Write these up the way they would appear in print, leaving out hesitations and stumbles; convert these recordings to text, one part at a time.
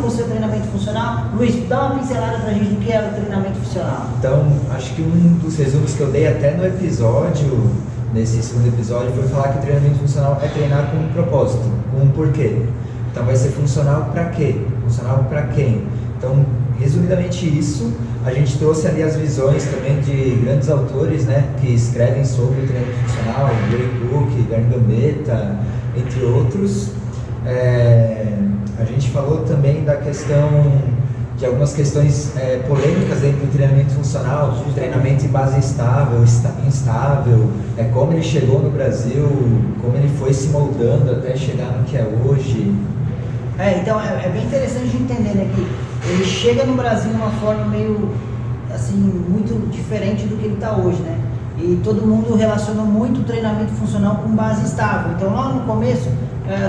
você o treinamento funcional? Luiz, dá uma pincelada pra gente do que é o treinamento funcional. Então, acho que um dos resumos que eu dei até no episódio, nesse segundo episódio, foi falar que o treinamento funcional é treinar com um propósito, com um porquê. Então vai ser funcional para quê? Funcional para quem? Então, resumidamente isso, a gente trouxe ali as visões também de grandes autores, né, que escrevem sobre o treinamento funcional, Gray Cook, Gary Gambetta, entre outros. A gente falou também da questão de algumas questões polêmicas dentro do treinamento funcional, do treinamento em base estável, instável, como ele chegou no Brasil, como ele foi se moldando até chegar no que é hoje. Então é bem interessante de entender, né, que ele chega no Brasil de uma forma meio, assim, muito diferente do que ele está hoje, né? E todo mundo relaciona muito o treinamento funcional com base estável. Então lá no começo,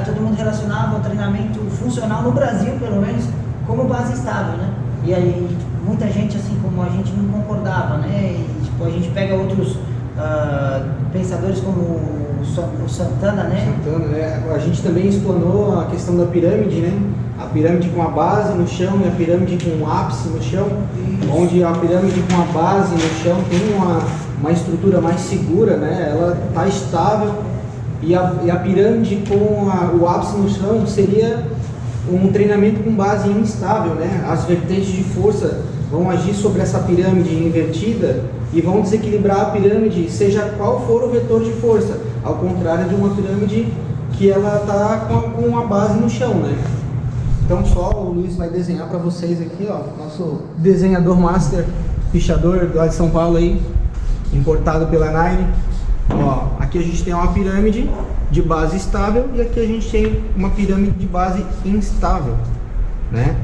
todo mundo relacionava o treinamento funcional no Brasil, pelo menos, como base estável, né? E aí muita gente, assim como a gente, não concordava, né? E tipo, a gente pega outros pensadores como o Santana, né? A gente também explanou a questão da pirâmide, né? A pirâmide com a base no chão e a pirâmide com o ápice no chão. Isso. Onde a pirâmide com a base no chão tem uma estrutura mais segura, né? Ela está estável. E a pirâmide com o ápice no chão seria um treinamento com base instável, né? As vertentes de força vão agir sobre essa pirâmide invertida e vão desequilibrar a pirâmide, seja qual for o vetor de força, ao contrário de uma pirâmide que ela está com a base no chão, né? Então só o Luiz vai desenhar para vocês aqui, ó, nosso desenhador master, pichador lá de São Paulo aí, importado pela Nine. Ó, aqui a gente tem uma pirâmide de base estável e aqui a gente tem uma pirâmide de base instável, né?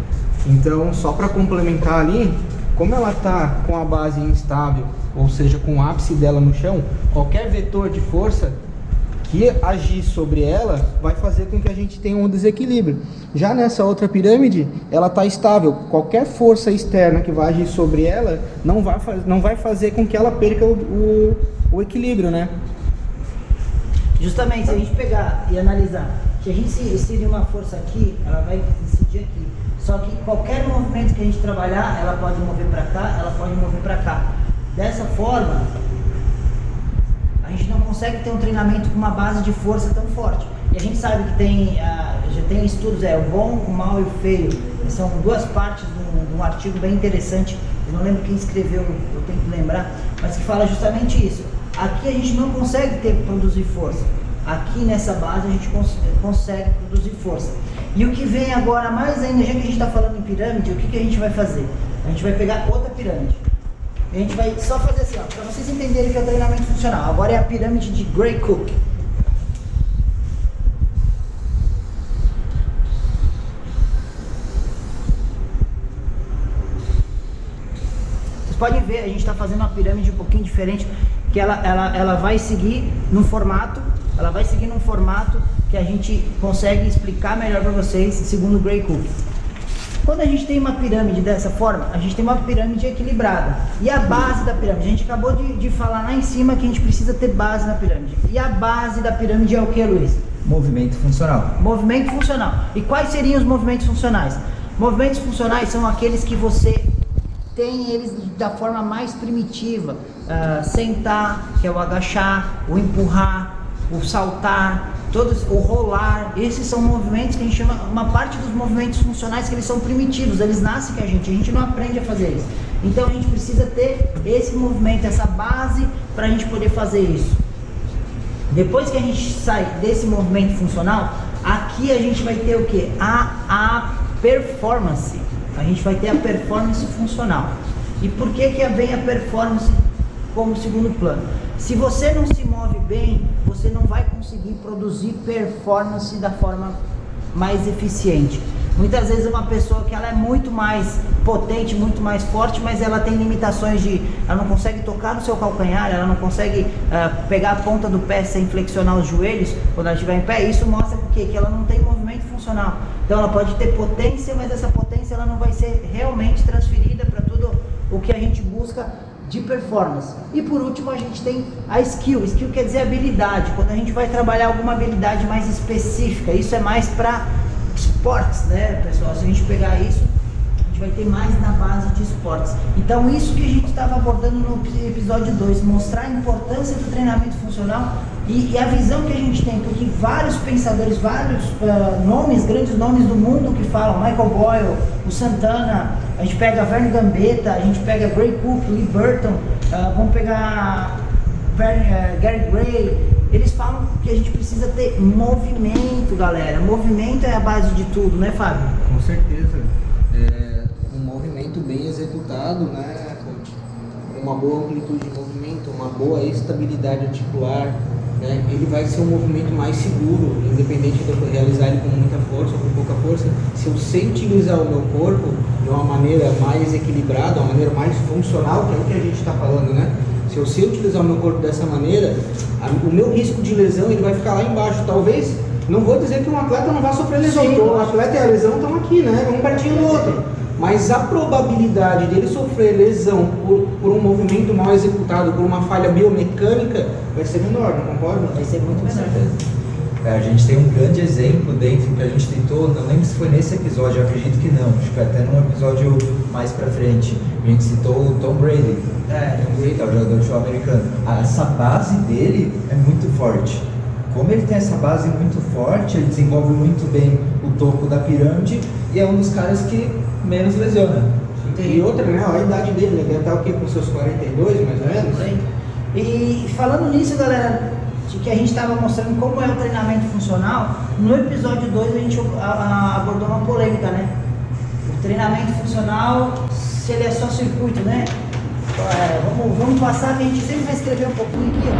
Então, só para complementar ali, como ela está com a base instável, ou seja, com o ápice dela no chão, qualquer vetor de força que agir sobre ela vai fazer com que a gente tenha um desequilíbrio. Já nessa outra pirâmide, ela está estável. Qualquer força externa que vai agir sobre ela não vai fazer com que ela perca o equilíbrio, né? Justamente, se a gente pegar e analisar, se a gente inserir uma força aqui, ela vai incidir aqui. Só que qualquer movimento que a gente trabalhar, ela pode mover para cá, ela pode mover para cá. Dessa forma, a gente não consegue ter um treinamento com uma base de força tão forte. E a gente sabe que já tem estudos, o bom, o mal e o feio. São duas partes de um artigo bem interessante. Eu não lembro quem escreveu, eu tenho que lembrar, mas que fala justamente isso. Aqui a gente não consegue produzir força. Aqui nessa base a gente consegue produzir força. E o que vem agora mais ainda, já que a gente está falando em pirâmide, o que a gente vai fazer? A gente vai pegar outra pirâmide. A gente vai só fazer assim, para vocês entenderem que é o treinamento funcional. Agora é a pirâmide de Gray Cook. Vocês podem ver, a gente está fazendo uma pirâmide um pouquinho diferente, que ela vai seguir num formato, que a gente consegue explicar melhor para vocês, segundo Gray Cook. Quando a gente tem uma pirâmide dessa forma, a gente tem uma pirâmide equilibrada. E a base da pirâmide? A gente acabou de falar lá em cima que a gente precisa ter base na pirâmide. E a base da pirâmide é o que, Luiz? Movimento funcional. Movimento funcional. E quais seriam os movimentos funcionais? Movimentos funcionais são aqueles que você tem eles da forma mais primitiva. Sentar, que é o agachar, o empurrar, o saltar, o rolar. Esses são movimentos que a gente chama, uma parte dos movimentos funcionais que eles são primitivos, eles nascem com a gente não aprende a fazer isso. Então a gente precisa ter esse movimento, essa base para a gente poder fazer isso. Depois que a gente sai desse movimento funcional, aqui a gente vai ter o que? A performance. A gente vai ter a performance funcional. E por que vem a performance como segundo plano? Se você não se move bem, você não vai conseguir produzir performance da forma mais eficiente. Muitas vezes uma pessoa que ela é muito mais potente, muito mais forte, mas ela tem limitações ela não consegue tocar no seu calcanhar, ela não consegue pegar a ponta do pé sem flexionar os joelhos quando ela estiver em pé. Isso mostra que ela não tem movimento funcional. Então ela pode ter potência, mas essa potência ela não vai ser realmente transferida para tudo o que a gente busca de performance. E por último a gente tem a skill. Skill quer dizer habilidade. Quando a gente vai trabalhar alguma habilidade mais específica, isso é mais para esportes, né, pessoal? Se a gente pegar isso, a gente vai ter mais na base de esportes. Então, isso que a gente estava abordando no episódio 2, mostrar a importância do treinamento funcional e a visão que a gente tem, porque vários pensadores, vários nomes, grandes nomes do mundo que falam, Michael Boyle, o Santana, a gente pega Verne Gambetta, a gente pega Gray Cook, Lee Burton, vamos pegar Gary Gray, eles falam que a gente precisa ter movimento, galera. Movimento é a base de tudo, né, Fábio? Com certeza. Um movimento bem executado, né? Uma boa amplitude de movimento, uma boa estabilidade articular, né? Ele vai ser um movimento mais seguro, independente de eu realizar ele com muita força ou com pouca força. Se eu sei utilizar o meu corpo de uma maneira mais equilibrada, uma maneira mais funcional, que é o que a gente está falando, né? Se eu sei utilizar o meu corpo dessa maneira, o meu risco de lesão ele vai ficar lá embaixo. Talvez, não vou dizer que um atleta não vai sofrer lesão, porque o atleta e a lesão estão aqui, né? Um pertinho do outro. Mas a probabilidade dele sofrer lesão por um movimento mal executado, por uma falha biomecânica, vai ser menor, não concorda? Vai ser muito menor. A gente tem um grande exemplo dentro que a gente tentou, não lembro se foi nesse episódio, eu acredito que não, acho que foi até num episódio mais pra frente. A gente citou o Tom Brady, que é o jogador de futebol americano. Essa base dele é muito forte. Como ele tem essa base muito forte, ele desenvolve muito bem o topo da pirâmide e é um dos caras que menos lesiona. E outra, né? A idade dele, né? Deve estar o quê? Com seus 42, mais ou menos? E falando nisso, galera, de que a gente estava mostrando como é o treinamento funcional, no episódio 2 a gente abordou uma polêmica, né? O treinamento funcional, se ele é só circuito, né? Vamos passar, que a gente sempre vai escrever um pouquinho aqui, ó.